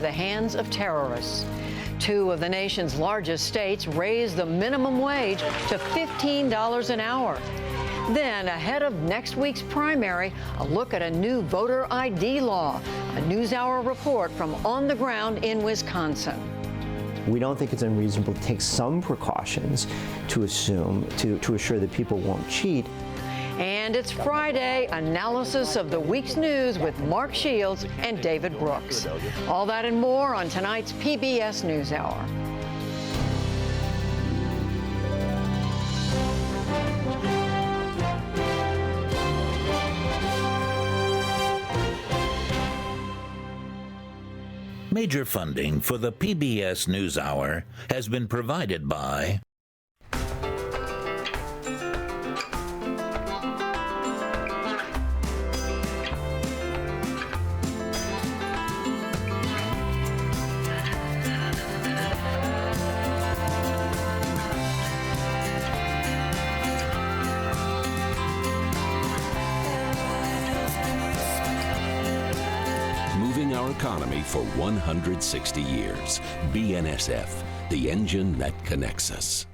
the hands of terrorists. 2 of the nation's largest states raised the minimum wage to $15 an hour. Then, ahead of next week's primary, a look at a new voter ID law. A NewsHour report from on the ground in Wisconsin. We don't think it's unreasonable to take some precautions to assure that people won't cheat. And it's Friday, analysis of the week's news with Mark Shields and David Brooks. All that and more on tonight's PBS NewsHour. Major funding for the PBS NewsHour has been provided by economy for 160 years. BNSF, the engine that connects us.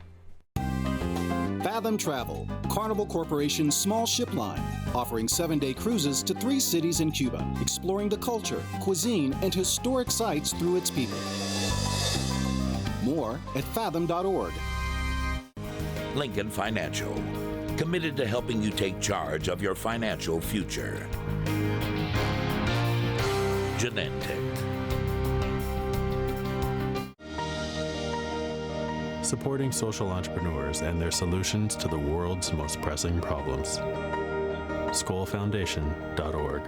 Fathom Travel, Carnival Corporation's small ship line, offering 7-day cruises to 3 cities in Cuba, exploring the culture, cuisine, and historic sites through its people. More at fathom.org. Lincoln Financial, committed to helping you take charge of your financial future. Genentech. Supporting social entrepreneurs and their solutions to the world's most pressing problems. SkollFoundation.org.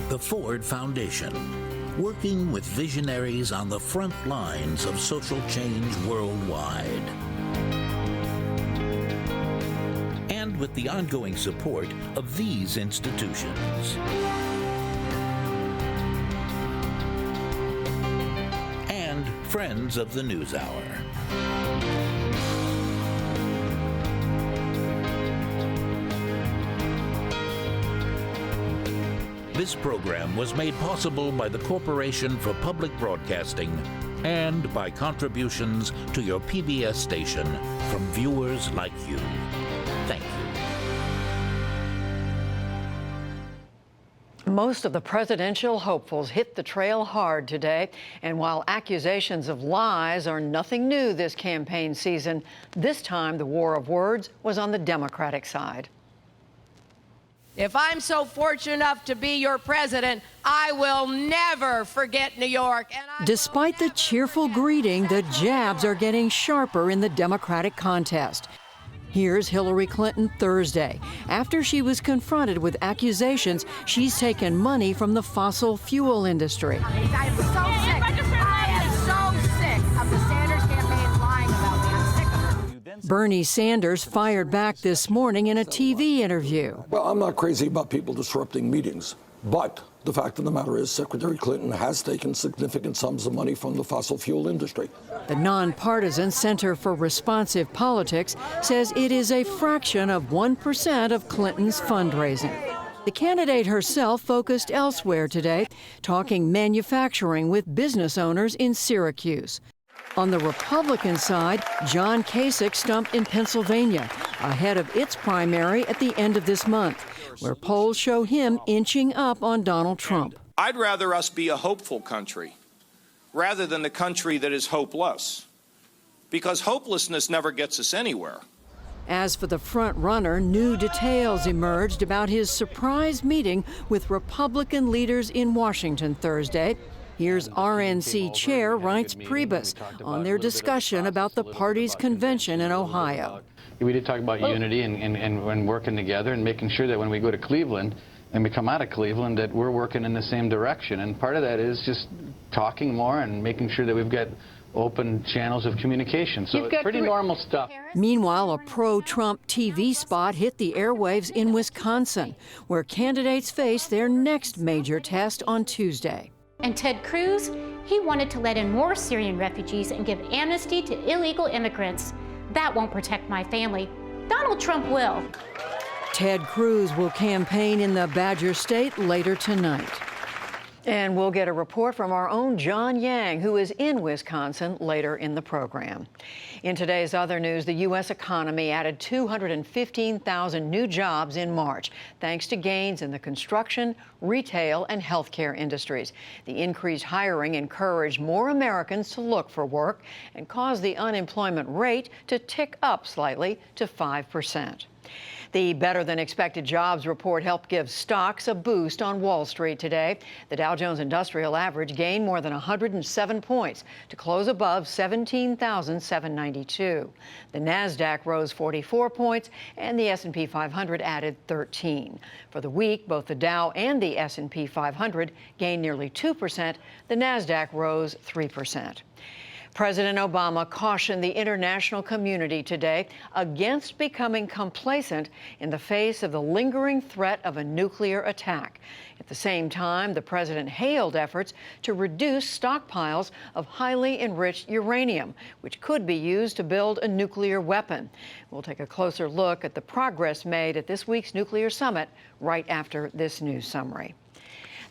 The Ford Foundation, working with visionaries on the front lines of social change worldwide. And with the ongoing support of these institutions. Friends of the NewsHour. This program was made possible by the Corporation for Public Broadcasting and by contributions to your PBS station from viewers like you. Thank you. Most of the presidential hopefuls hit the trail hard today, and while accusations of lies are nothing new this campaign season, this time the war of words was on the Democratic side. If I'm so fortunate enough to be your president, I will never forget New York. Despite the cheerful greeting, the jabs are getting sharper in the Democratic contest. Here's Hillary Clinton Thursday, after she was confronted with accusations she's taken money from the fossil fuel industry. I am so sick. I am so sick of the Sanders campaign lying about me. I'm sick of it. Bernie Sanders fired back this morning in a TV interview. Well, I'm not crazy about people disrupting meetings, but the fact of the matter is Secretary Clinton has taken significant sums of money from the fossil fuel industry. The nonpartisan Center for Responsive Politics says it is a fraction of 1% of Clinton's fundraising. The candidate herself focused elsewhere today, talking manufacturing with business owners in Syracuse. On the Republican side, John Kasich stumped in Pennsylvania, ahead of its primary at the end of this month, where polls show him inching up on Donald Trump. I'd rather us be a hopeful country rather than the country that is hopeless, because hopelessness never gets us anywhere. As for the front runner, new details emerged about his surprise meeting with Republican leaders in Washington Thursday. Here's RNC Chair Reince Priebus on their discussion about the party's convention in Ohio. We did talk about unity and working together and making sure that when we go to Cleveland and we come out of Cleveland that we're working in the same direction. And part of that is just talking more and making sure that we've got open channels of communication. So it's pretty normal stuff. Meanwhile, a pro-Trump TV spot hit the airwaves in Wisconsin, where candidates face their next major test on Tuesday. And Ted Cruz, he wanted to let in more Syrian refugees and give amnesty to illegal immigrants. That won't protect my family. Donald Trump will. Ted Cruz will campaign in the Badger State later tonight. And we'll get a report from our own John Yang, who is in Wisconsin, later in the program. In today's other news, the U.S. economy added 215,000 new jobs in March, thanks to gains in the construction, retail, and healthcare industries. The increased hiring encouraged more Americans to look for work and caused the unemployment rate to tick up slightly to 5%. The better-than-expected jobs report helped give stocks a boost on Wall Street today. The Dow Jones Industrial Average gained more than 107 points to close above 17,792. The Nasdaq rose 44 points, and the S&P 500 added 13. For the week, both the Dow and the S&P 500 gained nearly 2%. The Nasdaq rose 3%. President Obama cautioned the international community today against becoming complacent in the face of the lingering threat of a nuclear attack. At the same time, the president hailed efforts to reduce stockpiles of highly enriched uranium, which could be used to build a nuclear weapon. We'll take a closer look at the progress made at this week's nuclear summit right after this news summary.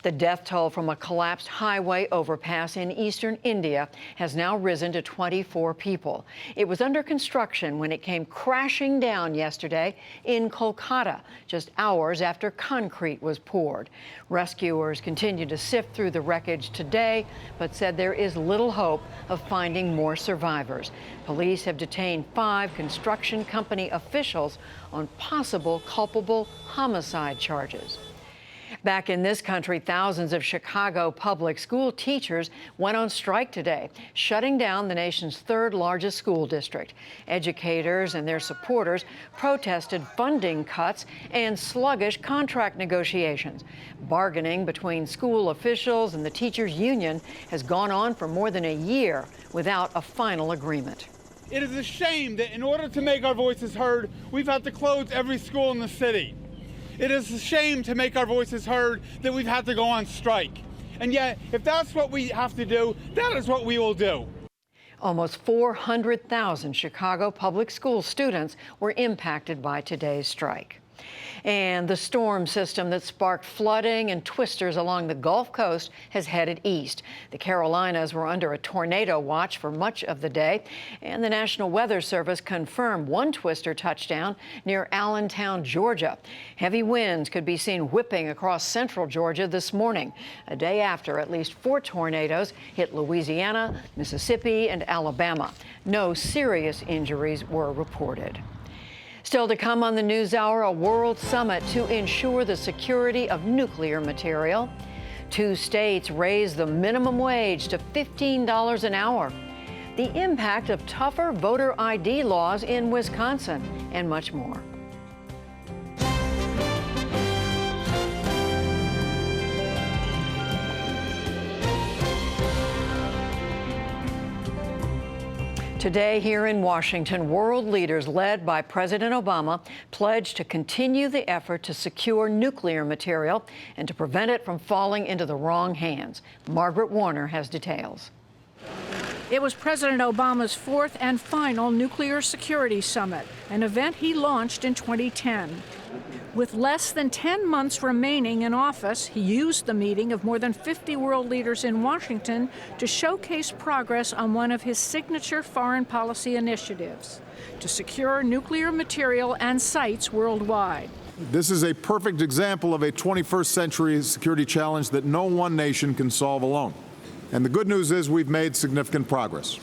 The death toll from a collapsed highway overpass in eastern India has now risen to 24 people. It was under construction when it came crashing down yesterday in Kolkata, just hours after concrete was poured. Rescuers continue to sift through the wreckage today, but said there is little hope of finding more survivors. Police have detained 5 construction company officials on possible culpable homicide charges. Back in this country, thousands of Chicago public school teachers went on strike today, shutting down the nation's 3rd largest school district. Educators and their supporters protested funding cuts and sluggish contract negotiations. Bargaining between school officials and the teachers' union has gone on for more than a year without a final agreement. It is a shame that in order to make our voices heard, we've had to close every school in the city. It is a shame to make our voices heard that we've had to go on strike. And yet, if that's what we have to do, that is what we will do. Almost 400,000 Chicago public school students were impacted by today's strike. And the storm system that sparked flooding and twisters along the Gulf Coast has headed east. The Carolinas were under a tornado watch for much of the day, and the National Weather Service confirmed one twister touchdown near Allentown, Georgia. Heavy winds could be seen whipping across central Georgia this morning, a day after at least 4 tornadoes hit Louisiana, Mississippi, and Alabama. No serious injuries were reported. Still to come on the NewsHour, a world summit to ensure the security of nuclear material. 2 states raised the minimum wage to $15 an hour. The impact of tougher voter ID laws in Wisconsin, and much more. Today, here in Washington, world leaders led by President Obama pledged to continue the effort to secure nuclear material and to prevent it from falling into the wrong hands. Margaret Warner has details. It was President Obama's 4th and final Nuclear Security Summit, an event he launched in 2010. With less than 10 months remaining in office, he used the meeting of more than 50 world leaders in Washington to showcase progress on one of his signature foreign policy initiatives, to secure nuclear material and sites worldwide. This is a perfect example of a 21st century security challenge that no one nation can solve alone. And the good news is we've made significant progress.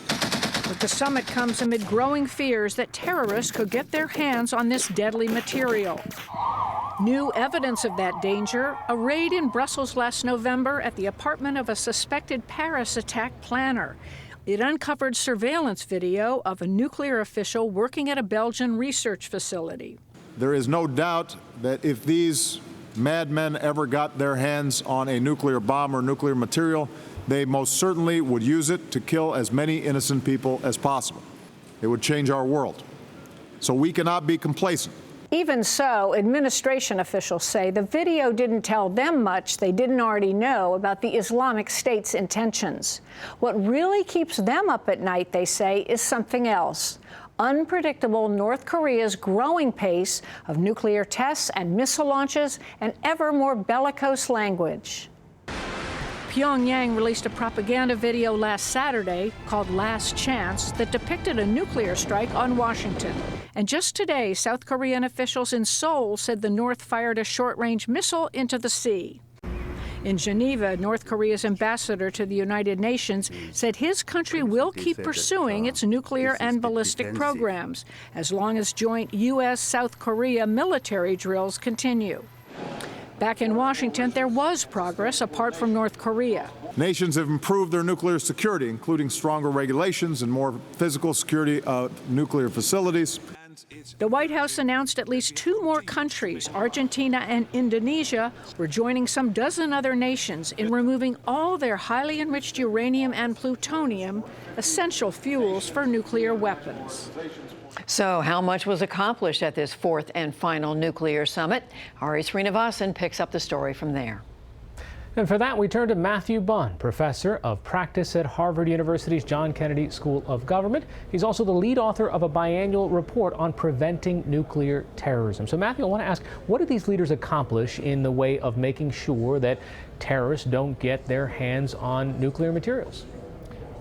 But the summit comes amid growing fears that terrorists could get their hands on this deadly material. New evidence of that danger, a raid in Brussels last November at the apartment of a suspected Paris attack planner. It uncovered surveillance video of a nuclear official working at a Belgian research facility. There is no doubt that if these madmen ever got their hands on a nuclear bomb or nuclear material, they most certainly would use it to kill as many innocent people as possible. It would change our world. So we cannot be complacent. Even so, administration officials say the video didn't tell them much they didn't already know about the Islamic State's intentions. What really keeps them up at night, they say, is something else. Unpredictable North Korea's growing pace of nuclear tests and missile launches and ever more bellicose language. Pyongyang released a propaganda video last Saturday called Last Chance that depicted a nuclear strike on Washington. And just today, South Korean officials in Seoul said the North fired a short-range missile into the sea. In Geneva, North Korea's ambassador to the United Nations said his country will keep pursuing its nuclear and ballistic programs as long as joint U.S.-South Korea military drills continue. Back in Washington, there was progress apart from North Korea. Nations have improved their nuclear security, including stronger regulations and more physical security of nuclear facilities. The White House announced at least 2 more countries, Argentina and Indonesia, were joining some dozen other nations in removing all their highly enriched uranium and plutonium, essential fuels for nuclear weapons. So how much was accomplished at this 4th and final nuclear summit? Ari Srinivasan picks up the story from there. And for that, we turn to Matthew Bunn, professor of practice at Harvard University's John Kennedy School of Government. He's also the lead author of a biannual report on preventing nuclear terrorism. So, Matthew, I want to ask, what did these leaders accomplish in the way of making sure that terrorists don't get their hands on nuclear materials?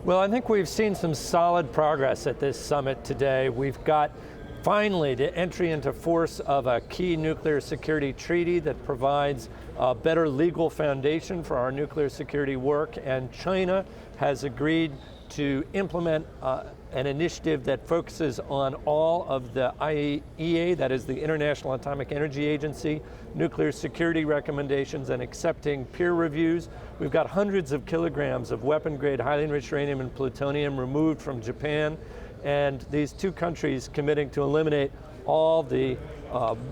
Well, I think we've seen some solid progress at this summit today. We've got finally the entry into force of a key nuclear security treaty that provides a better legal foundation for our nuclear security work, and China has agreed to implement an initiative that focuses on all of the IAEA, that is the International Atomic Energy Agency, nuclear security recommendations and accepting peer reviews. We've got hundreds of kilograms of weapon-grade highly enriched uranium and plutonium removed from Japan, and these 2 countries committing to eliminate all the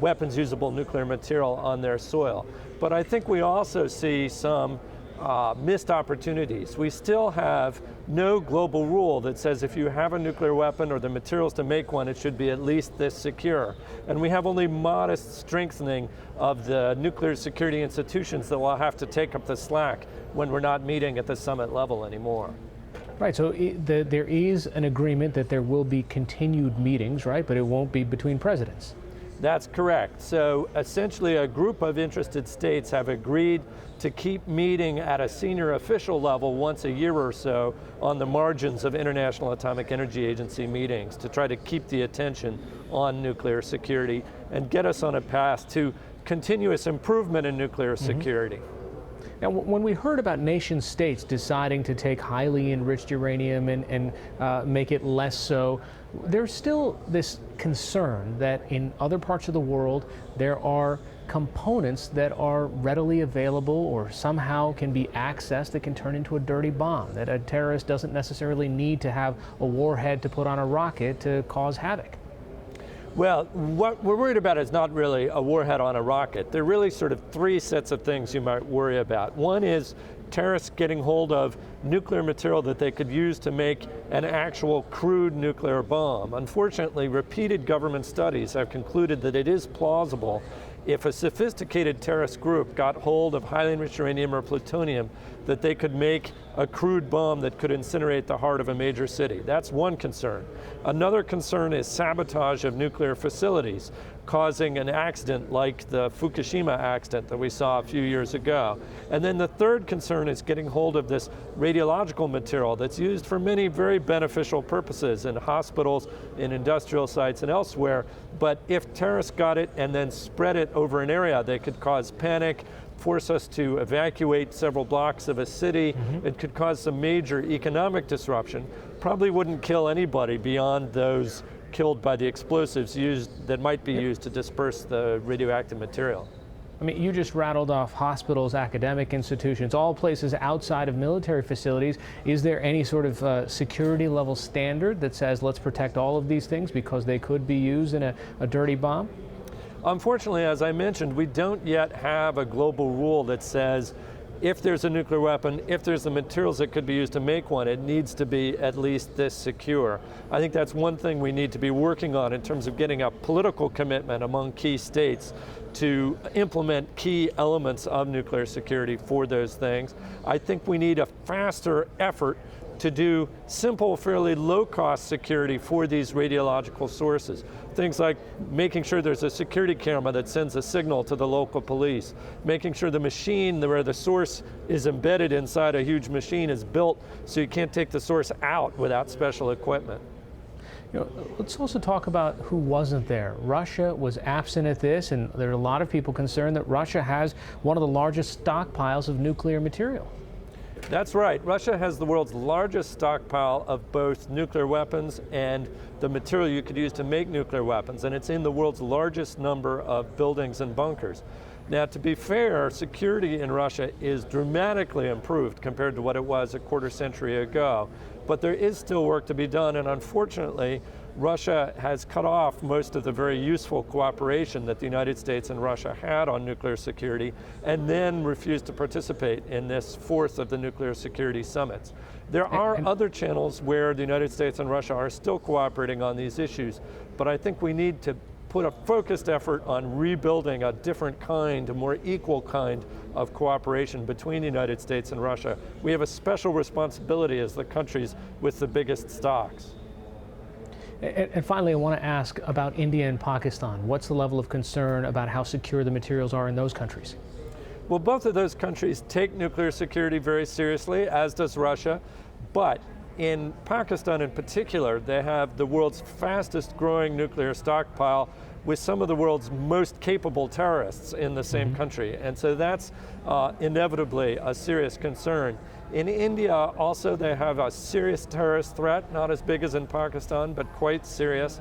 weapons-usable nuclear material on their soil. But I think we also see some missed opportunities. We still have no global rule that says if you have a nuclear weapon or the materials to make one, it should be at least this secure. And we have only modest strengthening of the nuclear security institutions that will have to take up the slack when we're not meeting at the summit level anymore. Right, so there is an agreement that there will be continued meetings, right, but it won't be between presidents. That's correct. So essentially a group of interested states have agreed to keep meeting at a senior official level once a year or so on the margins of International Atomic Energy Agency meetings to try to keep the attention on nuclear security and get us on a path to continuous improvement in nuclear security. Now, when we heard about nation states deciding to take highly enriched uranium and make it less so, there's still this concern that in other parts of the world there are components that are readily available or somehow can be accessed that can turn into a dirty bomb, that a terrorist doesn't necessarily need to have a warhead to put on a rocket to cause havoc. Well, what we're worried about is not really a warhead on a rocket. There are really sort of 3 sets of things you might worry about. One is terrorists getting hold of nuclear material that they could use to make an actual crude nuclear bomb. Unfortunately, repeated government studies have concluded that it is plausible if a sophisticated terrorist group got hold of highly enriched uranium or plutonium, that they could make a crude bomb that could incinerate the heart of a major city. That's one concern. Another concern is sabotage of nuclear facilities, causing an accident like the Fukushima accident that we saw a few years ago. And then the third concern is getting hold of this radiological material that's used for many very beneficial purposes in hospitals, in industrial sites, and elsewhere. But if terrorists got it and then spread it over an area, they could cause panic, force us to evacuate several blocks of a city. It could cause some major economic disruption. Probably wouldn't kill anybody beyond those killed by the explosives used that might be used to disperse the radioactive material. I mean, you just rattled off hospitals, academic institutions, all places outside of military facilities. Is there any sort of security level standard that says let's protect all of these things because they could be used in a dirty bomb? Unfortunately, as I mentioned, we don't yet have a global rule that says if there's a nuclear weapon, if there's the materials that could be used to make one, it needs to be at least this secure. I think that's one thing we need to be working on in terms of getting a political commitment among key states to implement key elements of nuclear security for those things. I think we need a faster effort to do simple, fairly low-cost security for these radiological sources. Things like making sure there's a security camera that sends a signal to the local police, making sure the machine where the source is embedded inside a huge machine is built so you can't take the source out without special equipment. Let's also talk about who wasn't there. Russia was absent at this, and there are a lot of people concerned that Russia has one of the largest stockpiles of nuclear material. That's right. Russia has the world's largest stockpile of both nuclear weapons and the material you could use to make nuclear weapons, and it's in the world's largest number of buildings and bunkers. Now, to be fair, security in Russia is dramatically improved compared to what it was a quarter century ago. But there is still work to be done, and unfortunately, Russia has cut off most of the very useful cooperation that the United States and Russia had on nuclear security, and then refused to participate in this fourth of the nuclear security summits. There are other channels where the United States and Russia are still cooperating on these issues, but I think we need to put a focused effort on rebuilding a different kind, a more equal kind of cooperation between the United States and Russia. We have a special responsibility as the countries with the biggest stocks. And finally, I want to ask about India and Pakistan. What's the level of concern about how secure the materials are in those countries? Well, both of those countries take nuclear security very seriously, as does Russia, but in Pakistan in particular, they have the world's fastest growing nuclear stockpile with some of the world's most capable terrorists in the same country. And so that's inevitably a serious concern. In India also, they have a serious terrorist threat, not as big as in Pakistan, but quite serious.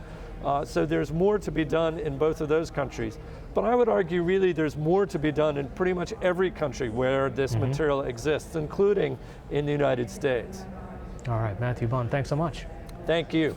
So there's more to be done in both of those countries. But I would argue really there's more to be done in pretty much every country where this material exists, including in the United States. All right, Matthew Bond, thanks so much. Thank you.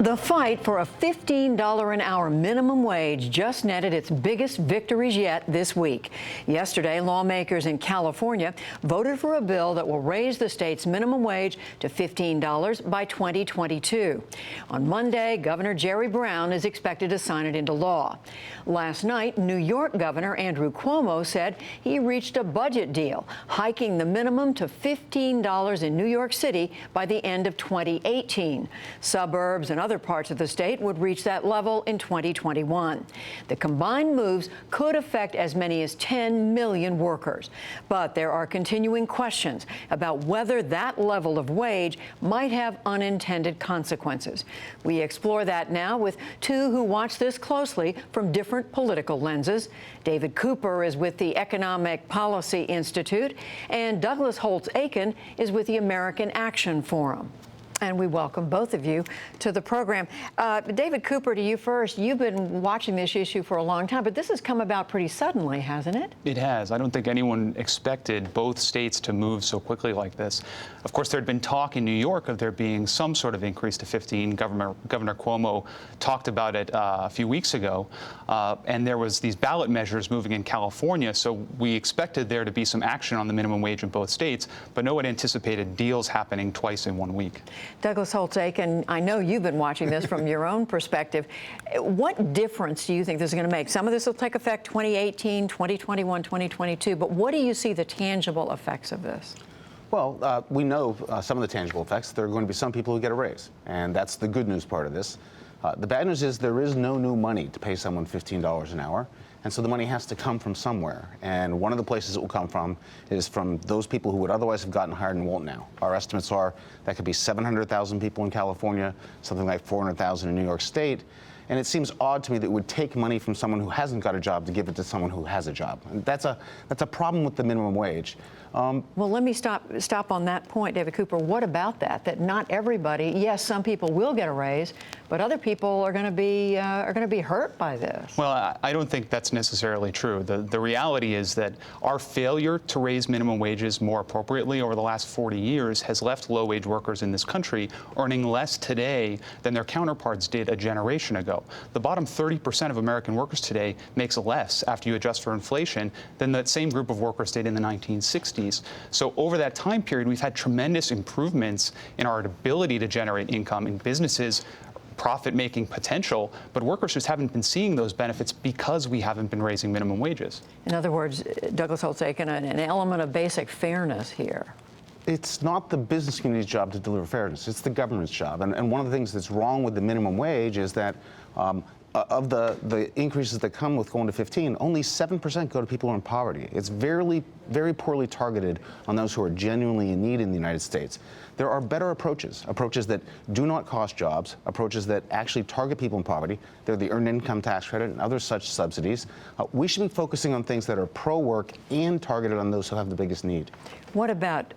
The fight for a $15 an hour minimum wage just netted its biggest victories yet this week. Yesterday, lawmakers in California voted for a bill that will raise the state's minimum wage to $15 by 2022. On Monday, Governor Jerry Brown is expected to sign it into law. Last night, New York Governor Andrew Cuomo said he reached a budget deal, hiking the minimum to $15 in New York City by the end of 2018. Suburbs and other parts of the state would reach that level in 2021. The combined moves could affect as many as 10 million workers. But there are continuing questions about whether that level of wage might have unintended consequences. We explore that now with two who watch this closely from different political lenses. David Cooper is with the Economic Policy Institute, and Douglas Holtz-Eakin is with the American Action Forum. And we welcome both of you to the program. David Cooper, to you first. You've been watching this issue for a long time, but this has come about pretty suddenly, hasn't it? It has. I don't think anyone expected both states to move so quickly like this. Of course, there had been talk in New York of there being some sort of increase to 15. Governor Cuomo talked about it a few weeks ago, and there was these ballot measures moving in California, so we expected there to be some action on the minimum wage in both states, but no one anticipated deals happening twice in 1 week. Douglas Holtz-Eakin, I know you've been watching this from your own perspective. What difference do you think this is going to make? Some of this will take effect 2018, 2021, 2022, but what do you see the tangible effects of this? Well, we know some of the tangible effects. There are going to be some people who get a raise, and that's the good news part of this. The bad news is there is no new money to pay someone $15 an hour. And so the money has to come from somewhere. And one of the places it will come from is from those people who would otherwise have gotten hired and won't now. Our estimates are that could be 700,000 people in California, something like 400,000 in New York State. And it seems odd to me that it would take money from someone who hasn't got a job to give it to someone who has a job. And that's a problem with the minimum wage. Well, let me stop on that point, David Cooper. What about that? That not everybody, yes, some people will get a raise, but other people are going to be hurt by this. Well, I don't think that's necessarily true. The reality is that our failure to raise minimum wages more appropriately over the last 40 years has left low-wage workers in this country earning less today than their counterparts did a generation ago. zero. The bottom 30% of American workers today makes less after you adjust for inflation than that same group of workers did in the 1960s. So over that time period, we've had tremendous improvements in our ability to generate income in businesses, profit-making potential, but workers just haven't been seeing those benefits because we haven't been raising minimum wages. In other words, Douglas Holtz-Eakin, an element of basic fairness here. It's not the business community's job to deliver fairness. It's the government's job. And one of the things that's wrong with the minimum wage is that of the increases that come with going to 15, only 7% go to people who are in poverty. It's very, very poorly targeted on those who are genuinely in need in the United States. There are better approaches that do not cost jobs, approaches that actually target people in poverty. They're the Earned Income Tax Credit and other such subsidies. We should be focusing on things that are pro-work and targeted on those who have the biggest need. What about,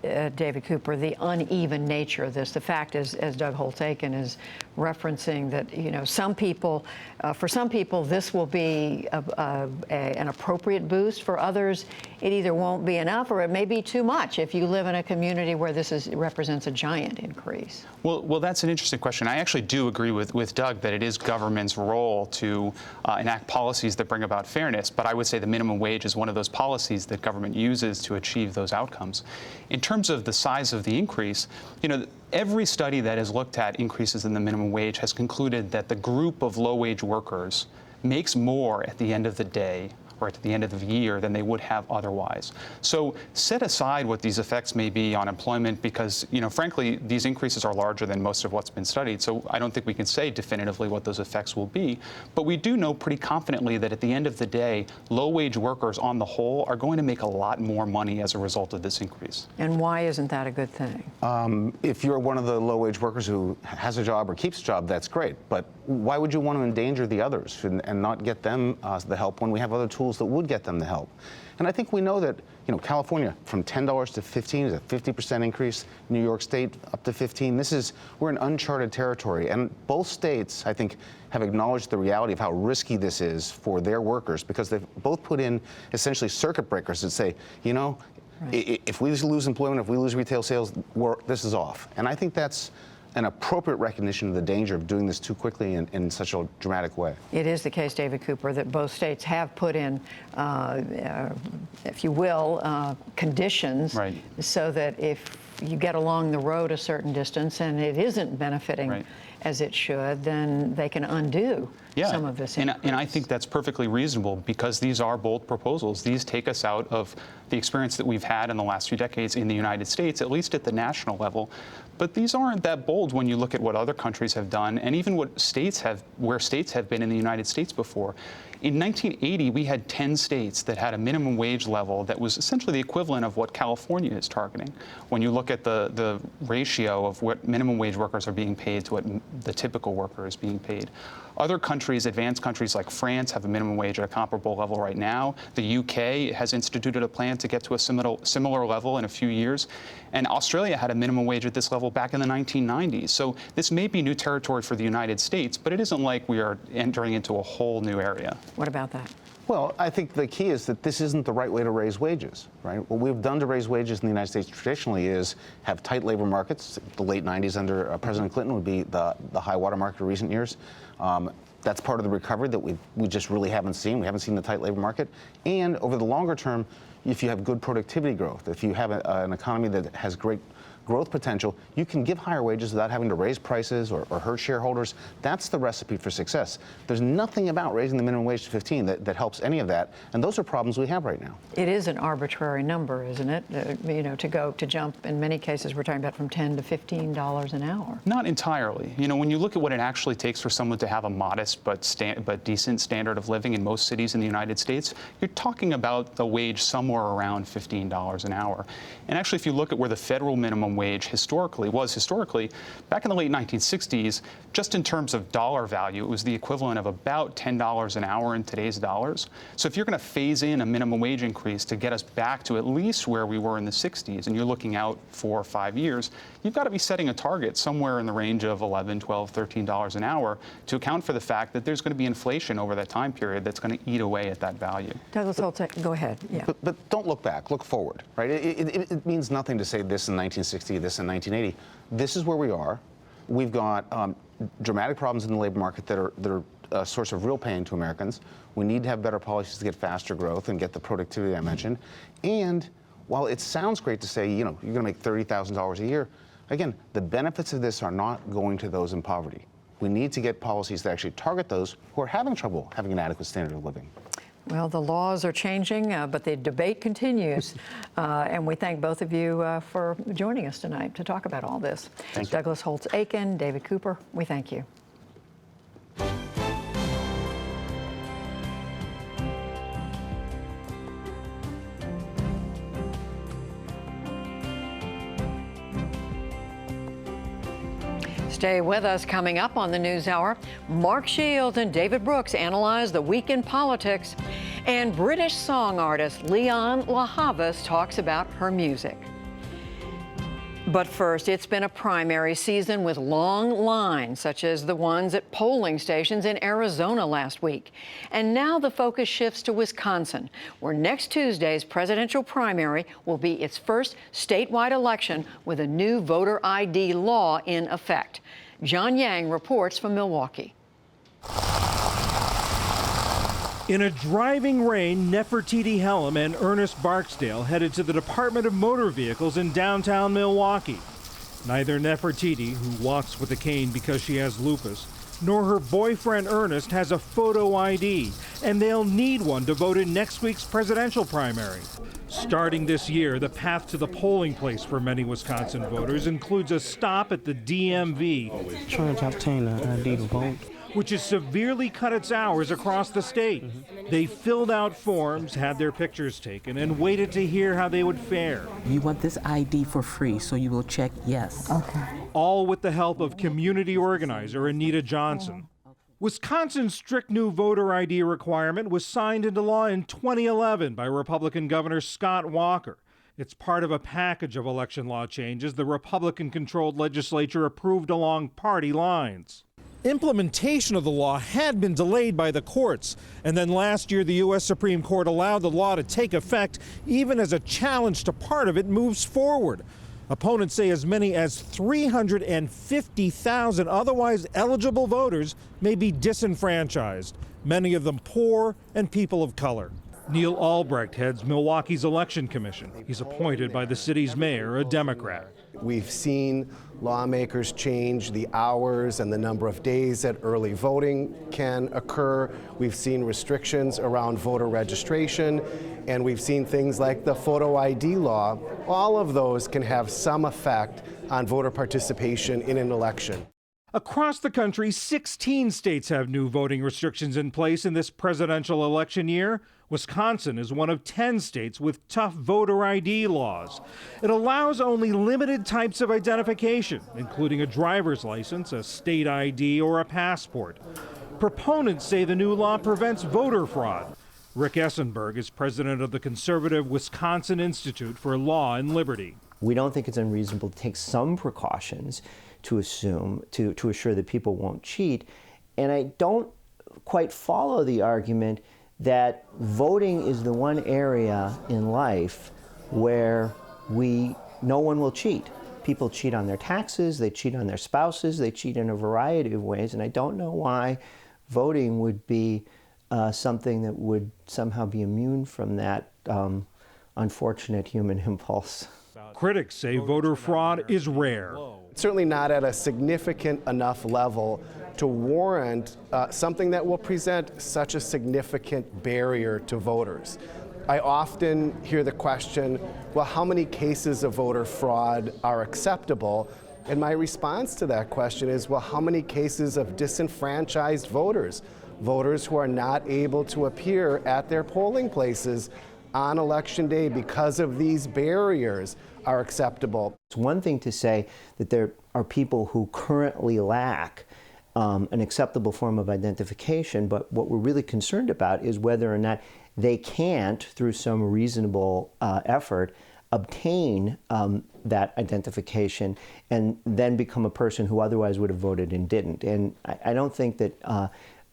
David Cooper, the uneven nature of this? The fact is, as Doug Holtz-Eakin is referencing, that, you know, some people, for some people, this will be an appropriate boost. For others, it either won't be enough or it may be too much if you live in a community where this represents a giant increase. Well, that's an interesting question. I actually do agree with Doug that it is government's role to enact policies that bring about fairness, but I would say the minimum wage is one of those policies that government uses to achieve those outcomes. In terms of the size of the increase, you know, every study that has looked at increases in the minimum wage has concluded that the group of low-wage workers makes more at the end of the day or at the end of the year than they would have otherwise. So set aside what these effects may be on employment, because, you know, frankly, these increases are larger than most of what's been studied. So I don't think we can say definitively what those effects will be. But we do know pretty confidently that at the end of the day, low-wage workers on the whole are going to make a lot more money as a result of this increase. And why isn't that a good thing? If you're one of the low-wage workers who has a job or keeps a job, that's great. But why would you want to endanger the others and not get them the help when we have other tools that would get them the help? And I think we know that, you know, California from $10 to 15 is a 50% increase. New York State up to 15. We're in uncharted territory, and both states, I think, have acknowledged the reality of how risky this is for their workers, because they've both put in essentially circuit breakers that say, you know, if we lose employment, if we lose retail sales, this is off. And I think that's an appropriate recognition of the danger of doing this too quickly in such a dramatic way. It is the case, David Cooper, that both states have put in, if you will, conditions, right, so that if you get along the road a certain distance and it isn't benefiting, right, as it should, then they can undo some of this increase. And I think that's perfectly reasonable, because these are bold proposals. These take us out of the experience that we've had in the last few decades in the United States, at least at the national level. But these aren't that bold when you look at what other countries have done, and even what where states have been in the United States before. In 1980, we had 10 states that had a minimum wage level that was essentially the equivalent of what California is targeting. When you look at the ratio of what minimum wage workers are being paid to what the typical worker is being paid. Other countries, advanced countries like France, have a minimum wage at a comparable level right now. The UK has instituted a plan to get to a similar level in a few years. And Australia had a minimum wage at this level back in the 1990s. So this may be new territory for the United States, but it isn't like we are entering into a whole new area. What about that? Well, I think the key is that this isn't the right way to raise wages, right? What we've done to raise wages in the United States traditionally is have tight labor markets. The late 90s under President Clinton would be the high water mark of recent years. That's part of the recovery that we just really haven't seen. We haven't seen the tight labor market. And over the longer term, if you have good productivity growth, if you have an economy that has great growth potential, you can give higher wages without having to raise prices or hurt shareholders. That's the recipe for success. There's nothing about raising the minimum wage to 15 that helps any of that, and those are problems we have right now. It is an arbitrary number, isn't it? You know, to jump, in many cases, we're talking about from $10 to $15 an hour. Not entirely. You know, when you look at what it actually takes for someone to have a modest but decent standard of living in most cities in the United States, you're talking about a wage somewhere around $15 an hour. And actually, if you look at where the federal minimum wage historically, back in the late 1960s, just in terms of dollar value, it was the equivalent of about $10 an hour in today's dollars. So if you're going to phase in a minimum wage increase to get us back to at least where we were in the 60s, and you're looking out 4 or 5 years, you've got to be setting a target somewhere in the range of $11, $12, $13 an hour to account for the fact that there's going to be inflation over that time period that's going to eat away at that value. Douglas Holtz-Eakin, go ahead. Yeah. But don't look back, look forward, right? It means nothing to say this in 1960, this in 1980. This is where we are. We've got dramatic problems in the labor market that are a source of real pain to Americans. We need to have better policies to get faster growth and get the productivity I mentioned. And while it sounds great to say, you know, you're going to make $30,000 a year, again, the benefits of this are not going to those in poverty. We need to get policies that actually target those who are having trouble having an adequate standard of living. Well, the laws are changing, but the debate continues. And we thank both of you for joining us tonight to talk about all this. Thank you. Douglas Holtz-Eakin, David Cooper, we thank you. Stay with us. Coming up on the NewsHour, Mark Shields and David Brooks analyze the week in politics, and British song artist Lianne La Havas talks about her music. But first, it's been a primary season with long lines, such as the ones at polling stations in Arizona last week. And now the focus shifts to Wisconsin, where next Tuesday's presidential primary will be its first statewide election with a new voter ID law in effect. John Yang reports from Milwaukee. In a driving rain, Nefertiti Helm and Ernest Barksdale headed to the Department of Motor Vehicles in downtown Milwaukee. Neither Nefertiti, who walks with a cane because she has lupus, nor her boyfriend Ernest has a photo ID, and they'll need one to vote in next week's presidential primary. Starting this year, the path to the polling place for many Wisconsin voters includes a stop at the DMV, trying to obtain an ID to vote, which has severely cut its hours across the state. They filled out forms, had their pictures taken, and waited to hear how they would fare. You want this ID for free, so you will check yes. Okay. All with the help of community organizer Anita Johnson. Wisconsin's strict new voter ID requirement was signed into law in 2011 by Republican Governor Scott Walker. It's part of a package of election law changes the Republican-controlled legislature approved along party lines. Implementation of the law had been delayed by the courts, and then last year the U.S. Supreme Court allowed the law to take effect even as a challenge to part of it moves forward. Opponents say as many as 350,000 otherwise eligible voters may be disenfranchised, many of them poor and people of color. Neil Albrecht heads Milwaukee's election commission. He's appointed by the city's mayor, a Democrat. We've seen lawmakers change the hours and the number of days that early voting can occur. We've seen restrictions around voter registration, and we've seen things like the photo ID law. All of those can have some effect on voter participation in an election. Across the country, 16 states have new voting restrictions in place in this presidential election year. Wisconsin is one of 10 states with tough voter ID laws. It allows only limited types of identification, including a driver's license, a state ID, or a passport. Proponents say the new law prevents voter fraud. Rick Essenberg is president of the conservative Wisconsin Institute for Law and Liberty. We don't think it's unreasonable to take some precautions to assure that people won't cheat. And I don't quite follow the argument that voting is the one area in life where no one will cheat. People cheat on their taxes, they cheat on their spouses, they cheat in a variety of ways, and I don't know why voting would be something that would somehow be immune from that unfortunate human impulse. Critics say voter fraud is rare. Certainly not at a significant enough level to warrant something that will present such a significant barrier to voters. I often hear the question, well, how many cases of voter fraud are acceptable? And my response to that question is, well, how many cases of disenfranchised voters, voters who are not able to appear at their polling places on Election Day because of these barriers, are acceptable? It's one thing to say that there are people who currently lack an acceptable form of identification, but what we're really concerned about is whether or not they can't, through some reasonable effort, obtain that identification and then become a person who otherwise would have voted and didn't. And I don't think that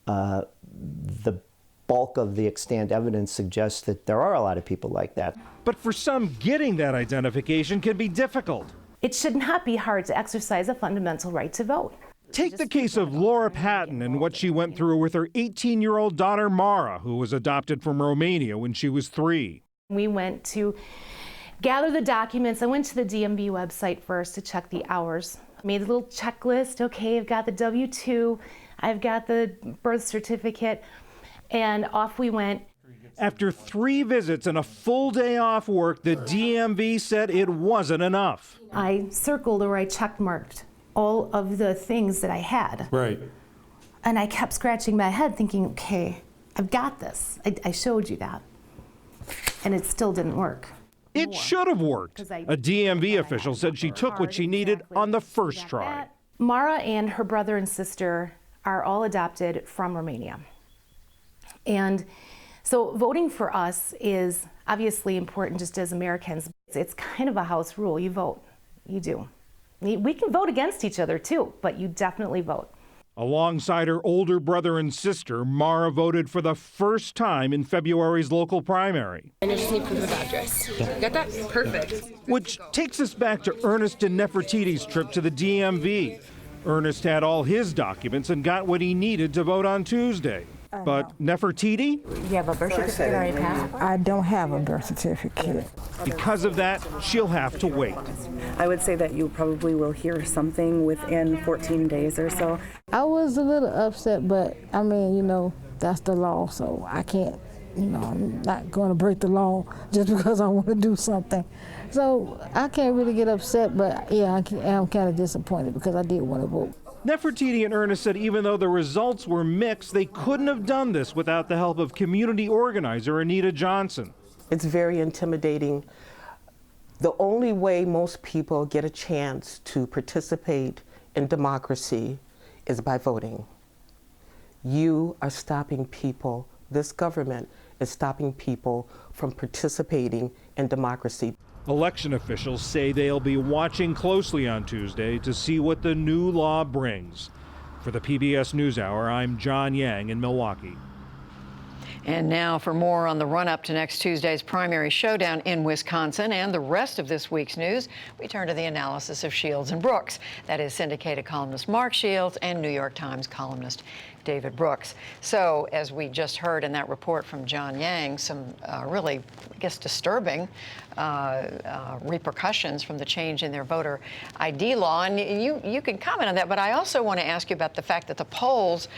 the bulk of the extant evidence suggests that there are a lot of people like that. But for some, getting that identification can be difficult. It should not be hard to exercise a fundamental right to vote. Take the case of Laura Patton and what she went through with her 18-year-old daughter, Mara, who was adopted from Romania when she was 3. We went to gather the documents. I went to the DMV website first to check the hours. Made a little checklist. Okay, I've got the W-2, I've got the birth certificate, and off we went. After 3 visits and a full day off work, the DMV said it wasn't enough. I circled or I checkmarked all of the things that I had. Right. And I kept scratching my head thinking, okay, I've got this. I showed you that. And it still didn't work. It should have worked. A DMV official said she took what she needed on the first try. Mara and her brother and sister are all adopted from Romania. And so voting for us is obviously important just as Americans. It's kind of a house rule. You vote. You do. We can vote against each other too, but you definitely vote. Alongside her older brother and sister, Mara voted for the first time in February's local primary. And I just need proof of address. Got that? Perfect. Which takes us back to Ernest and Nefertiti's trip to the DMV. Ernest had all his documents and got what he needed to vote on Tuesday. But Nefertiti? You have a birth certificate or a passport? I don't have a birth certificate. Because of that, she'll have to wait. I would say that you probably will hear something within 14 days or so. I was a little upset, but I mean, you know, that's the law, so I can't, you know, I'm not going to break the law just because I want to do something. So I can't really get upset, but yeah, I am kind of disappointed because I did want to vote. Nefertiti and Ernest said even though the results were mixed, they couldn't have done this without the help of community organizer Anita Johnson. It's very intimidating. The only way most people get a chance to participate in democracy is by voting. You are stopping people, this government is stopping people from participating in democracy. Election officials say they'll be watching closely on Tuesday to see what the new law brings. For the PBS NewsHour, I'm John Yang in Milwaukee. And now for more on the run-up to next Tuesday's primary showdown in Wisconsin and the rest of this week's news, we turn to the analysis of Shields and Brooks. That is syndicated columnist Mark Shields and New York Times columnist David Brooks. So, as we just heard in that report from John Yang, some really, I guess, disturbing repercussions from the change in their voter ID law. And you can comment on that, but I also want to ask you about the fact that the polls,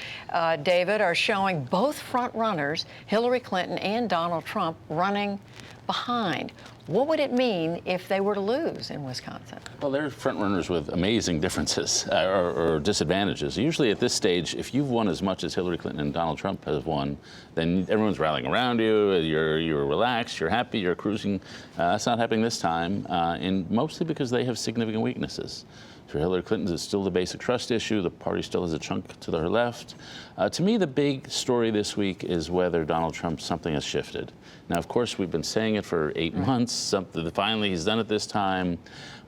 David, are showing both front runners, Hillary Clinton and Donald Trump, running behind. What would it mean if they were to lose in Wisconsin? Well, they're front runners with amazing differences or disadvantages. Usually at this stage, if you've won as much as Hillary Clinton and Donald Trump have won, then everyone's rallying around you. You're relaxed, you're happy, you're cruising. That's not happening this time, and mostly because they have significant weaknesses. For Hillary Clinton, it's still the basic trust issue. The party still has a chunk to her left. To me, the big story this week is whether Donald Trump, something has shifted. Now, of course, we've been saying it for 8 months. Finally, he's done it this time.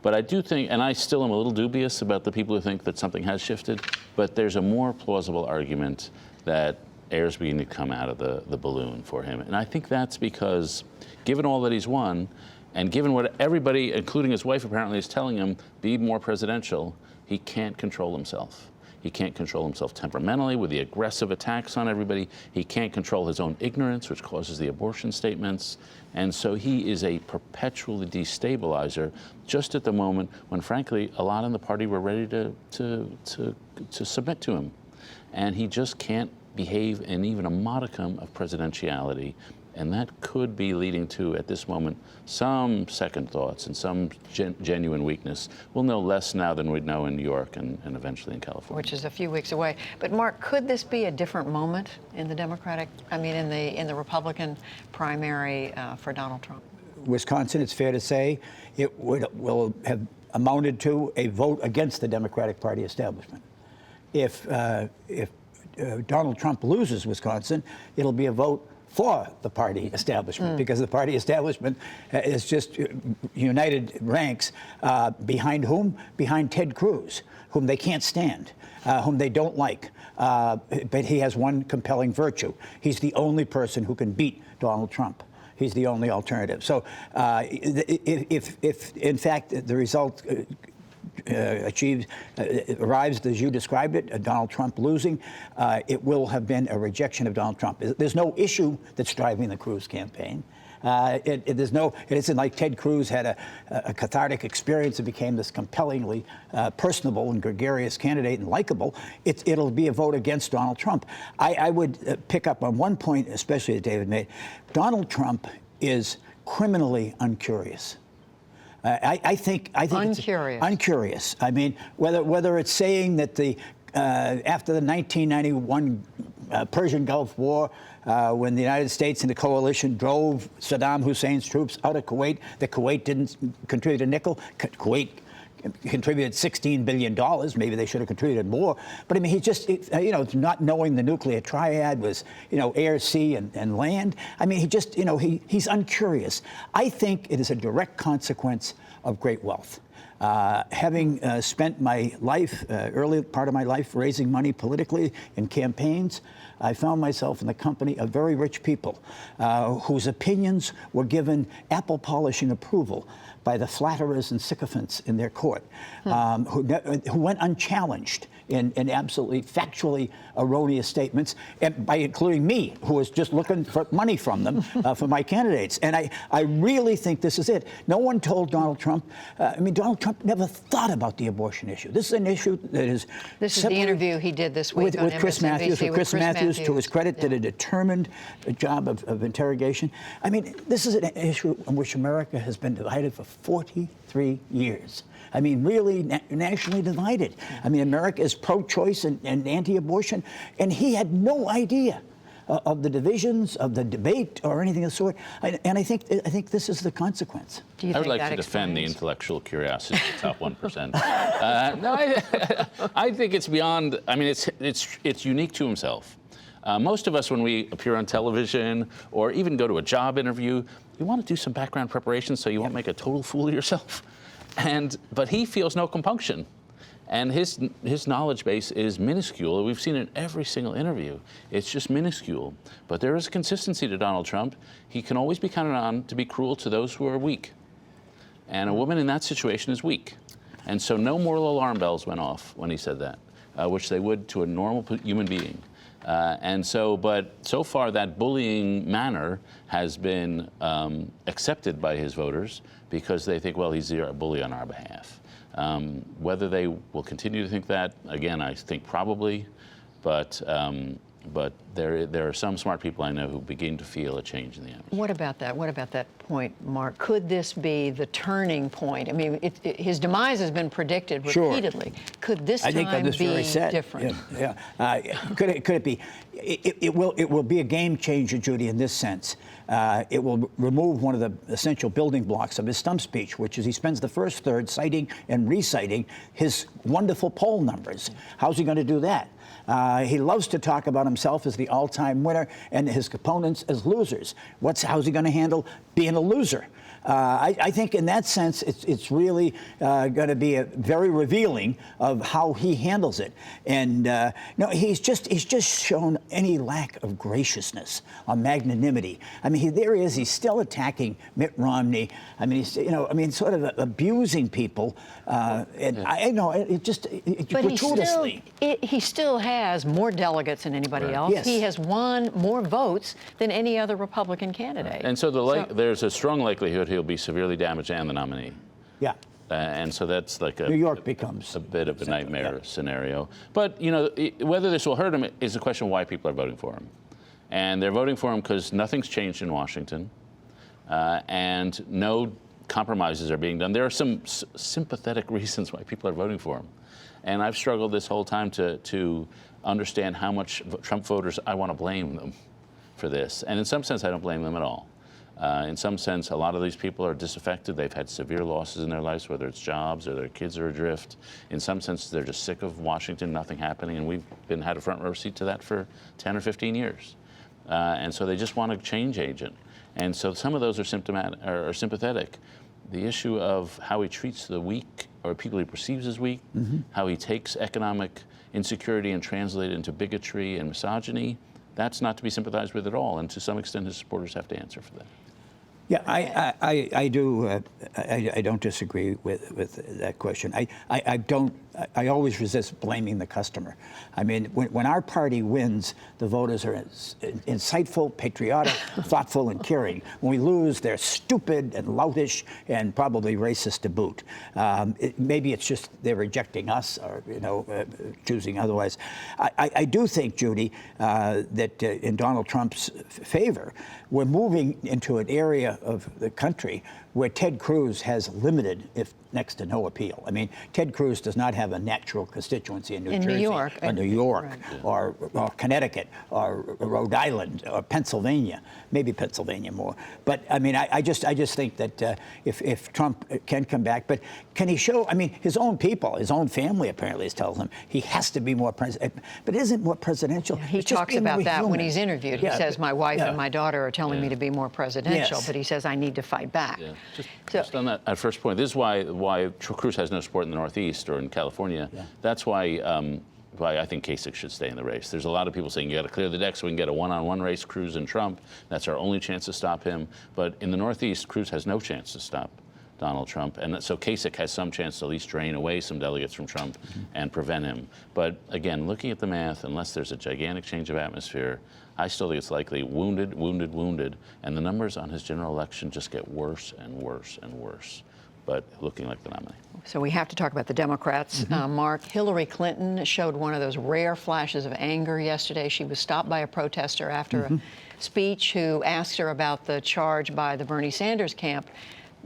But I do think, and I still am a little dubious about the people who think that something has shifted, but there's a more plausible argument that air's beginning to come out of the balloon for him. And I think that's because, given all that he's won, and given what everybody, including his wife, apparently is telling him, be more presidential, he can't control himself. He can't control himself temperamentally with the aggressive attacks on everybody. He can't control his own ignorance, which causes the abortion statements. And so he is a perpetually destabilizer just at the moment when, frankly, a lot in the party were ready to submit to him. And he just can't behave in even a modicum of presidentiality. And that could be leading to, at this moment, some second thoughts and some genuine weakness. We'll know less now than we'd know in New York and eventually in California. Which is a few weeks away. But Mark, could this be a different moment in the in the Republican primary for Donald Trump? Wisconsin, it's fair to say, it will have amounted to a vote against the Democratic Party establishment. If Donald Trump loses Wisconsin, it'll be a vote for the party establishment, because the party establishment is just united ranks behind whom? Behind Ted Cruz, whom they can't stand, whom they don't like. But he has one compelling virtue. He's the only person who can beat Donald Trump. He's the only alternative. So if in fact, the result arrives as you described it, Donald Trump losing, it will have been a rejection of Donald Trump. There's no issue that's driving the Cruz campaign. It isn't like Ted Cruz had a cathartic experience and became this compellingly personable and gregarious candidate and likable. It'll be a vote against Donald Trump. I would pick up on one point, especially that David made. Donald Trump is criminally uncurious. I think uncurious. Uncurious. I mean, whether it's saying that after the 1991 Persian Gulf War, when the United States and the coalition drove Saddam Hussein's troops out of Kuwait, that Kuwait didn't contribute a nickel. Kuwait contributed $16 billion. Maybe they should have contributed more. But I mean, he just, not knowing the nuclear triad was, air, sea, and land. I mean, he's uncurious. I think it is a direct consequence of great wealth. Having spent my life, early part of my life, raising money politically in campaigns, I found myself in the company of very rich people whose opinions were given apple polishing approval by the flatterers and sycophants in their court, who went unchallenged in absolutely factually erroneous statements, and by including me, who was just looking for money from them for my candidates. And I really think this is it. No one told Donald Trump. Donald Trump never thought about the abortion issue. This is an issue that is. This is the interview he did this week with Chris Matthews. Chris Matthews, to his credit, did a determined job of interrogation. I mean, this is an issue in which America has been divided for 43 years. I mean, really nationally divided. I mean, America is pro-choice and anti-abortion, and he had no idea of the divisions, of the debate, or anything of the sort. And I think this is the consequence. I would like to defend the intellectual curiosity of the top 1%. No, I think it's beyond. I mean, it's unique to himself. Most of us, when we appear on television or even go to a job interview, you want to do some background preparation so you won't make a total fool of yourself. But he feels no compunction, and his knowledge base is minuscule. We've seen it in every single interview. It's just minuscule. But there is a consistency to Donald Trump. He can always be counted on to be cruel to those who are weak, and a woman in that situation is weak. And so no moral alarm bells went off when he said that, which they would to a normal human being. But so far that bullying manner has been accepted by his voters because they think, well, he's a bully on our behalf. Whether they will continue to think that, again, I think probably, but there are some smart people I know who begin to feel a change in the atmosphere. What about that? What about that point, Mark? Could this be the turning point? I mean, his demise has been predicted repeatedly. Sure. Could this time be different? Yeah. Could it be? It will be a game changer, Judy, in this sense. It will remove one of the essential building blocks of his stump speech, which is he spends the first third citing and reciting his wonderful poll numbers. How's he going to do that? He loves to talk about himself as the all-time winner and his opponents as losers. How's he going to handle being a loser? I think in that sense, it's really going to be very revealing of how he handles it. And no, he's just shown any lack of graciousness or magnanimity. I mean, there he is. He's still attacking Mitt Romney. I mean, he's sort of abusing people. I know gratuitously. He still has more delegates than anybody else. Yes. He has won more votes than any other Republican candidate. And so there's a strong likelihood he'll be severely damaged and the nominee. Yeah. And so that's like New York becomes a bit of a nightmare scenario. But whether this will hurt him is a question of why people are voting for him. And they're voting for him because nothing's changed in Washington, and no compromises are being done. There are some sympathetic reasons why people are voting for him. And I've struggled this whole time to understand how much Trump voters I want to blame them for this. And in some sense, I don't blame them at all. In some sense, a lot of these people are disaffected. They've had severe losses in their lives, whether it's jobs or their kids are adrift. In some sense, they're just sick of Washington, nothing happening, and we've had a front row seat to that for 10 or 15 years. And so they just want a change agent. And so some of those are sympathetic. The issue of how he treats the weak or people he perceives as weak, how he takes economic insecurity and translates it into bigotry and misogyny, that's not to be sympathized with at all. And to some extent, his supporters have to answer for that. Yeah, I do. I don't disagree with that question. I always resist blaming the customer. I mean, when our party wins, the voters are insightful, patriotic, thoughtful, and caring. When we lose, they're stupid and loutish and probably racist to boot. Maybe it's just they're rejecting us or choosing otherwise. I do think, Judy, that in Donald Trump's favor, we're moving into an area of the country where Ted Cruz has limited, if next to no appeal. I mean, Ted Cruz does not have a natural constituency in New Jersey, or New York, or Connecticut, or Rhode Island, or Pennsylvania. Maybe Pennsylvania more. But I mean, I just think that if Trump can come back, but can he show? I mean, his own people, his own family apparently is telling him he has to be more president. But isn't more presidential? He talks about that when he's interviewed. He says, "My wife and my daughter are telling me to be more presidential," but he says, "I need to fight back." Yeah. Just on that first point, this is why Cruz has no support in the Northeast or in California. Yeah. That's why I think Kasich should stay in the race. There's a lot of people saying you got to clear the deck so we can get a one-on-one race, Cruz and Trump. That's our only chance to stop him. But in the Northeast, Cruz has no chance to stop Donald Trump. And so Kasich has some chance to at least drain away some delegates from Trump and prevent him. But again, looking at the math, unless there's a gigantic change of atmosphere, I still think it's likely wounded, and the numbers on his general election just get worse and worse and worse. But looking like the nominee. So we have to talk about the Democrats. Mark, Hillary Clinton showed one of those rare flashes of anger yesterday. She was stopped by a protester after a speech who asked her about the charge by the Bernie Sanders camp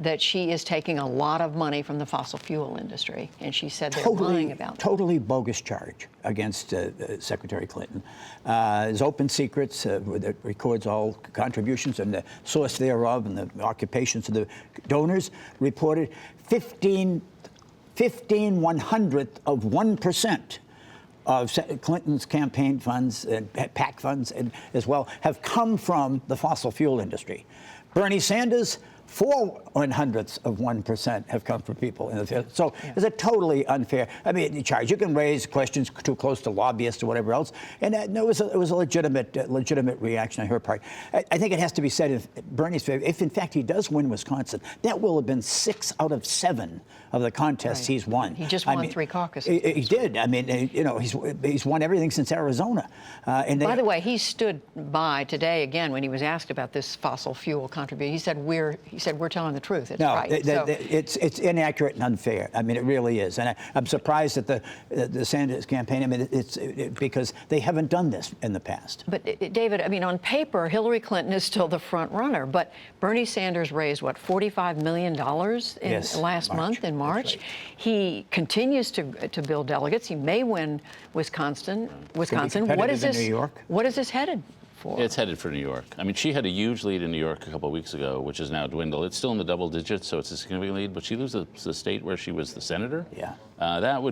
that she is taking a lot of money from the fossil fuel industry, and she said they're lying about that. Totally bogus charge against Secretary Clinton. There's open secrets that records all contributions and the source thereof and the occupations of the donors reported 15 100th of 1% of Clinton's campaign funds and PAC funds and as well have come from the fossil fuel industry. Bernie Sanders, 4 100ths of 1% have come from people in the field. So it's a totally unfair. I mean, the charge. You can raise questions too close to lobbyists or whatever else, and it was a legitimate reaction on her part. I think it has to be said in Bernie's favor. If in fact he does win Wisconsin, that will have been 6 out of 7 of the contests he's won. He just won 3 caucuses. He did. I mean, he's won everything since Arizona. By the way, he stood by today again when he was asked about this fossil fuel contribution. He said we're telling the truth. It's right. It's inaccurate and unfair. I mean, it really is. And I'm surprised at the Sanders campaign. I mean, it's because they haven't done this in the past. But David, I mean, on paper, Hillary Clinton is still the front runner. But Bernie Sanders raised what, $45 million last month in March. Right. He continues to build delegates. He may win Wisconsin. What is this? New York? What is this headed for? It's headed for New York. I mean, she had a huge lead in New York a couple of weeks ago, which has now dwindled. It's still in the double digits, so it's a significant lead. But she loses the state where she was the senator. Yeah. That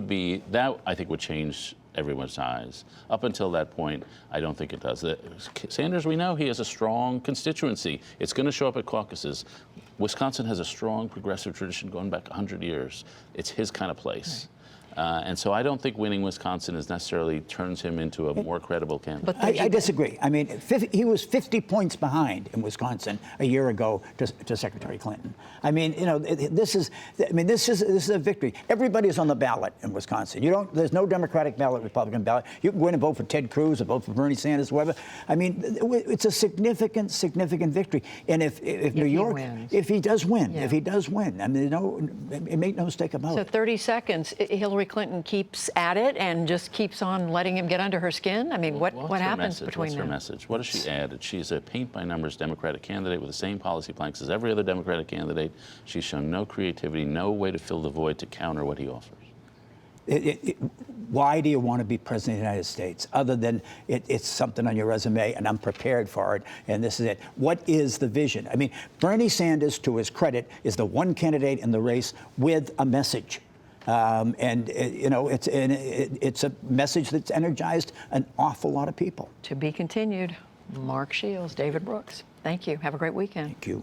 I think would change everyone's eyes. Up until that point, I don't think it does. Sanders, we know he has a strong constituency. It's going to show up at caucuses. Wisconsin has a strong progressive tradition going back 100 years. It's his kind of place. Right. And so I don't think winning Wisconsin necessarily turns him into a more credible candidate. But I disagree. I mean, he was 50 points behind in Wisconsin a year ago to Secretary Clinton. I mean, this is a victory. Everybody's on the ballot in Wisconsin. There's no Democratic ballot, Republican ballot. You can go in and vote for Ted Cruz or vote for Bernie Sanders, whatever. I mean, it's a significant victory. And if New York, if he does win, I mean, make no mistake about it. So 30 seconds, Hillary Clinton keeps at it and just keeps on letting him get under her skin? I mean, what happens between them? What's her message? What has she added? She's a paint-by-numbers Democratic candidate with the same policy planks as every other Democratic candidate. She's shown no creativity, no way to fill the void to counter what he offers. Why do you want to be president of the United States? Other than it's something on your resume and I'm prepared for it and this is it. What is the vision? I mean, Bernie Sanders, to his credit, is the one candidate in the race with a message. It's a message that's energized an awful lot of people. To be continued. Mark Shields, David Brooks. Thank you. Have a great weekend. Thank you.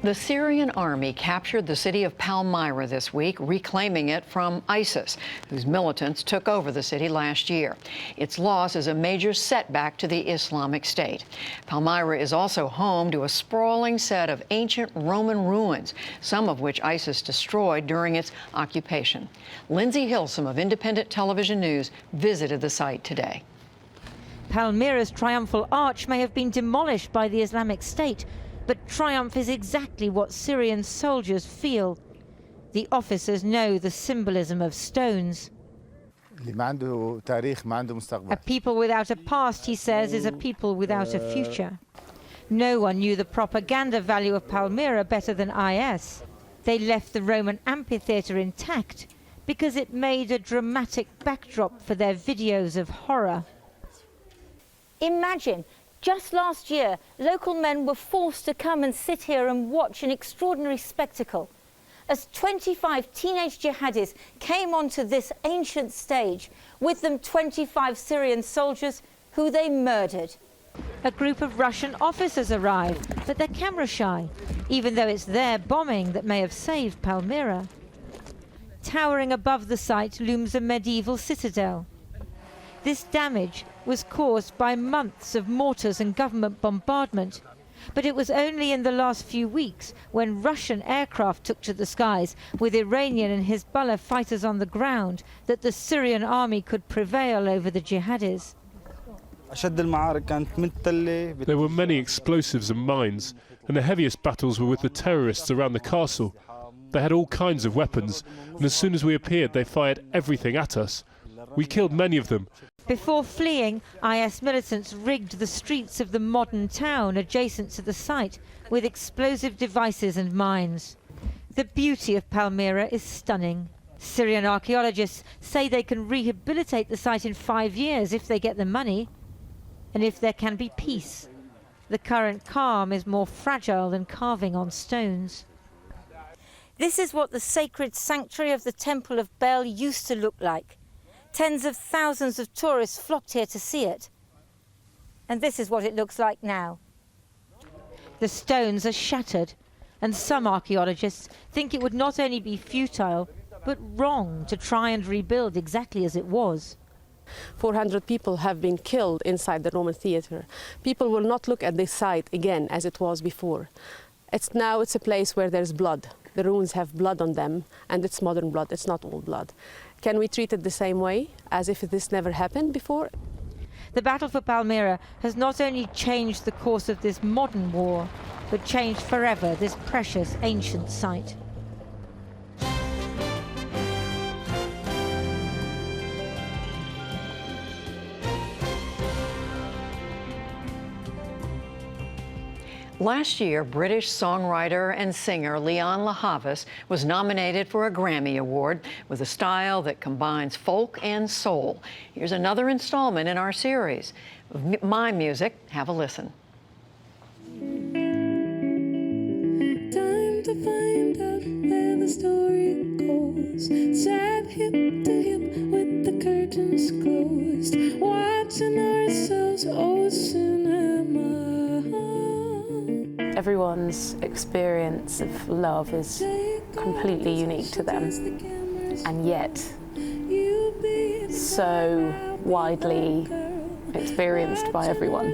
The Syrian army captured the city of Palmyra this week, reclaiming it from ISIS, whose militants took over the city last year. Its loss is a major setback to the Islamic State. Palmyra is also home to a sprawling set of ancient Roman ruins, some of which ISIS destroyed during its occupation. Lindsay Hilsum of Independent Television News visited the site today. Palmyra's triumphal arch may have been demolished by the Islamic State, but triumph is exactly what Syrian soldiers feel. The officers know the symbolism of stones. A people without a past, he says, is a people without a future. No one knew the propaganda value of Palmyra better than IS. They left the Roman amphitheatre intact because it made a dramatic backdrop for their videos of horror. Imagine, just last year, local men were forced to come and sit here and watch an extraordinary spectacle as 25 teenage jihadis came onto this ancient stage, with them 25 Syrian soldiers who they murdered. A group of Russian officers arrived, but they're camera shy, even though it's their bombing that may have saved Palmyra. Towering above the site looms a medieval citadel. This damage was caused by months of mortars and government bombardment. But it was only in the last few weeks, when Russian aircraft took to the skies with Iranian and Hezbollah fighters on the ground, that the Syrian army could prevail over the jihadis. There were many explosives and mines, and the heaviest battles were with the terrorists around the castle. They had all kinds of weapons, and as soon as we appeared, they fired everything at us. We killed many of them. Before fleeing, IS militants rigged the streets of the modern town adjacent to the site with explosive devices and mines. The beauty of Palmyra is stunning. Syrian archaeologists say they can rehabilitate the site in 5 years if they get the money, and if there can be peace. The current calm is more fragile than carving on stones. This is what the sacred sanctuary of the Temple of Bel used to look like. Tens of thousands of tourists flocked here to see it. And this is what it looks like now. The stones are shattered, and some archaeologists think it would not only be futile, but wrong to try and rebuild exactly as it was. 400 people have been killed inside the Roman theatre. People will not look at this site again as it was before. It's a place where there's blood. The ruins have blood on them, and it's modern blood, it's not old blood. Can we treat it the same way, as if this never happened before? The battle for Palmyra has not only changed the course of this modern war, but changed forever this precious ancient site. Last year, British songwriter and singer Lianne La Havas was nominated for a Grammy Award with a style that combines folk and soul. Here's another installment in our series. My Music, have a listen. Time to find out where the story goes. Sat hip to hip with the curtains closed, watching ourselves, oh cinema. Everyone's experience of love is completely unique to them, and yet so widely experienced by everyone.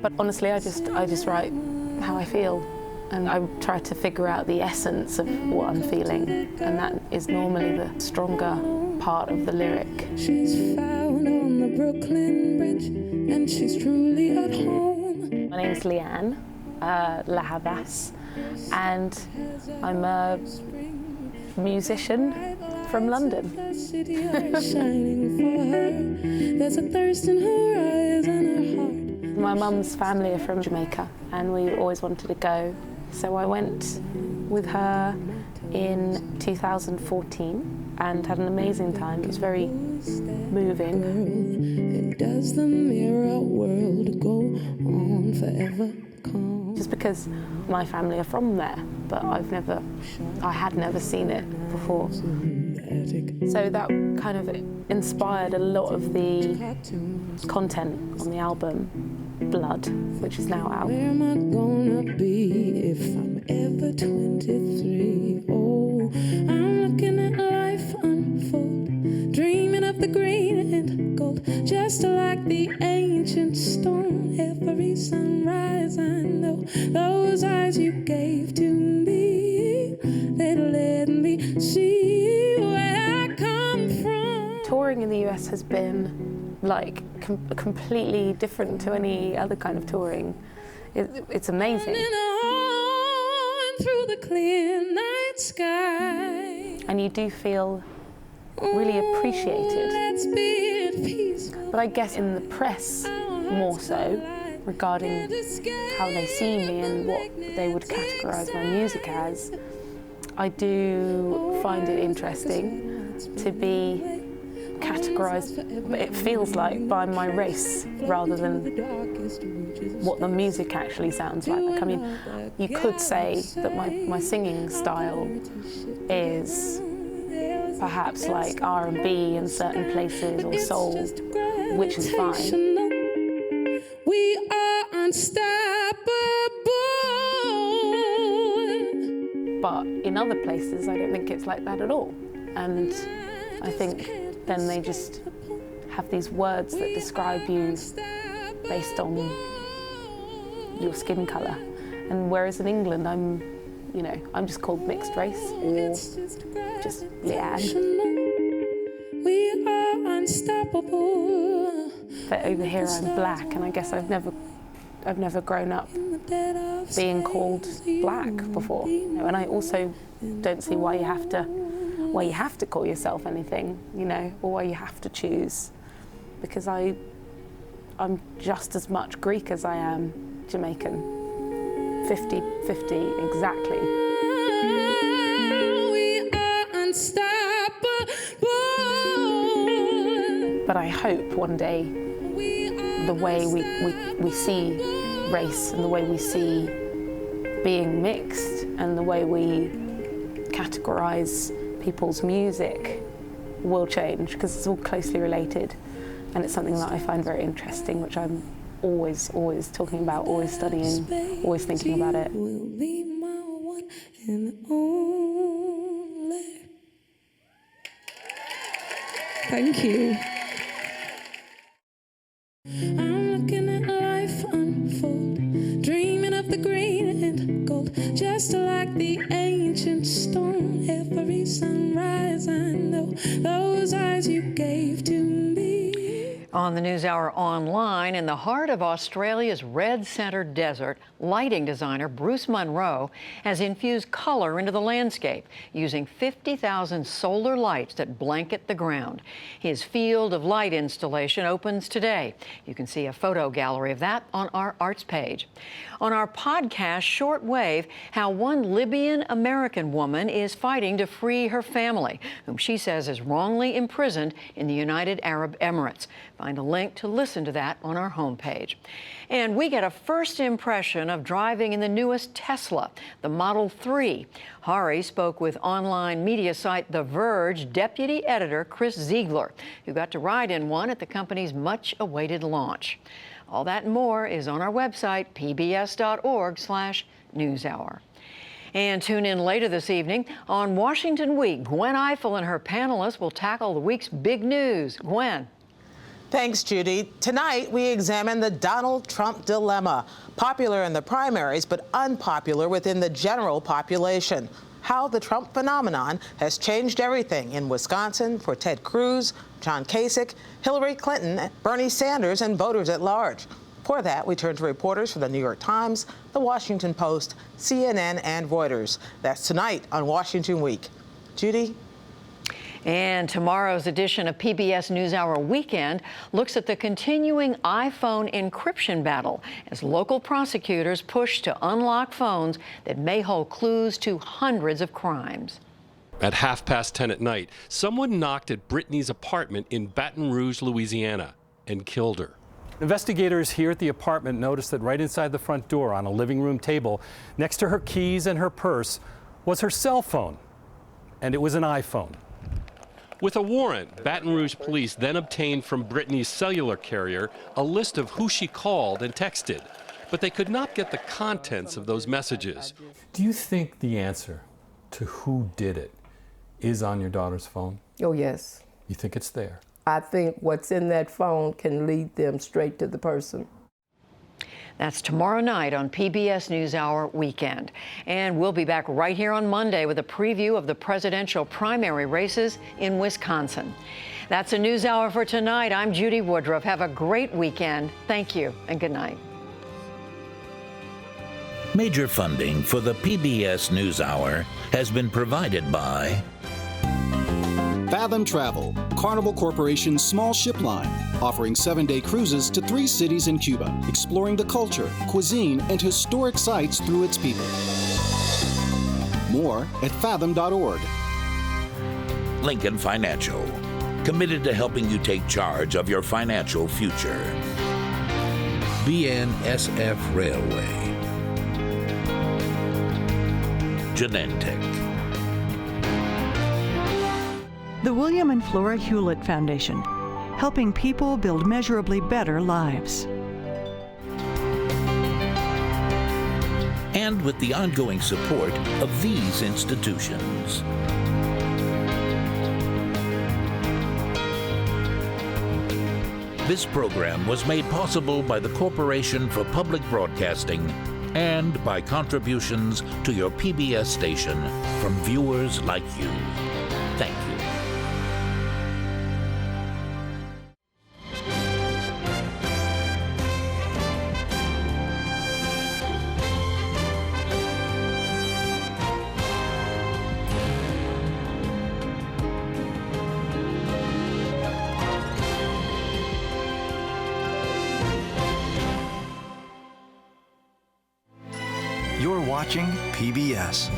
But honestly, I just write how I feel, and I try to figure out the essence of what I'm feeling, and that is normally the stronger part of the lyric. She's found on the Brooklyn Bridge, and she's truly at home. My name's Lianne La Havas, and I'm a musician from London. Shining for her. There's a thirst in her eyes and her heart. My mum's family are from Jamaica, and we always wanted to go. So I went with her in 2014 and had an amazing time. It was very moving. And does the mirror world go on forever? Just because my family are from there, but I had never seen it before. So that kind of inspired a lot of the content on the album. Blood, which is now out. Where am I gonna be if I'm ever 23? Oh, I'm looking at life unfold, dreaming of the green and gold, just like the ancient stone. Every sunrise I know, those eyes you gave to me, they let me see where I come from. Touring in the US has been like completely different to any other kind of touring. It's amazing. Through the clear night sky. And you do feel really appreciated. Let's be at peace. But I guess in the press more so, regarding how they see me and what they would categorize my music as, I do find it interesting to be categorized, it feels like, by my race rather than what the music actually sounds like. I mean, you could say that my singing style is perhaps like R&B in certain places or soul, which is fine. We are unstoppable. But in other places, I don't think it's like that at all. And I think then they just have these words that describe you based on your skin colour. And whereas in England, I'm just called mixed race or just Leanne. We are unstoppable. But over here, I'm black, and I guess I've never grown up being called black before. And I also don't see why you have to call yourself anything, or why you have to choose, because I'm just as much Greek as I am Jamaican, 50-50 exactly. We are unstoppable. But I hope one day the way we see race and the way we see being mixed and the way we categorize people's music will change, because it's all closely related, and it's something that I find very interesting, which I'm always talking about, always studying, always thinking about it. Will be my one and only. Thank you. I'm looking at life unfold, dreaming of the green and gold, just like the ancient stone. Every sunrise I know, those eyes you gave to me. On the NewsHour Online, in the heart of Australia's red centre desert, lighting designer Bruce Munro has infused colour into the landscape using 50,000 solar lights that blanket the ground. His Field of Light installation opens today. You can see a photo gallery of that on our arts page. On our podcast, Shortwave, how one Libyan-American woman is fighting to free her family, whom she says is wrongly imprisoned in the United Arab Emirates. Find a link to listen to that on our homepage. And we get a first impression of driving in the newest Tesla, the Model 3. Hari spoke with online media site The Verge deputy editor Chris Ziegler, who got to ride in one at the company's much-awaited launch. All that and more is on our website, pbs.org/newshour. And tune in later this evening on Washington Week. Gwen Ifill and her panelists will tackle the week's big news. Gwen. Thanks, Judy. Tonight, we examine the Donald Trump dilemma. Popular in the primaries, but unpopular within the general population. How the Trump phenomenon has changed everything in Wisconsin for Ted Cruz, John Kasich, Hillary Clinton, Bernie Sanders, and voters at large. For that, we turn to reporters from the New York Times, the Washington Post, CNN, and Reuters. That's tonight on Washington Week. Judy? And tomorrow's edition of PBS NewsHour Weekend looks at the continuing iPhone encryption battle as local prosecutors push to unlock phones that may hold clues to hundreds of crimes. At 10:30 at night, someone knocked at Brittany's apartment in Baton Rouge, Louisiana, and killed her. Investigators here at the apartment noticed that right inside the front door on a living room table, next to her keys and her purse, was her cell phone. And it was an iPhone. With a warrant, Baton Rouge police then obtained from Brittany's cellular carrier a list of who she called and texted, but they could not get the contents of those messages. Do you think the answer to who did it is on your daughter's phone? Oh, yes. You think it's there? I think what's in that phone can lead them straight to the person. That's tomorrow night on PBS NewsHour Weekend. And we'll be back right here on Monday with a preview of the presidential primary races in Wisconsin. That's a NewsHour for tonight. I'm Judy Woodruff. Have a great weekend. Thank you and good night. Major funding for the PBS NewsHour has been provided by Fathom Travel, Carnival Corporation's small ship line, offering 7-day cruises to 3 cities in Cuba, exploring the culture, cuisine, and historic sites through its people. More at fathom.org. Lincoln Financial, committed to helping you take charge of your financial future. BNSF Railway. Genentech. The William and Flora Hewlett Foundation, helping people build measurably better lives. And with the ongoing support of these institutions. This program was made possible by the Corporation for Public Broadcasting and by contributions to your PBS station from viewers like you. Thank you. You're watching PBS.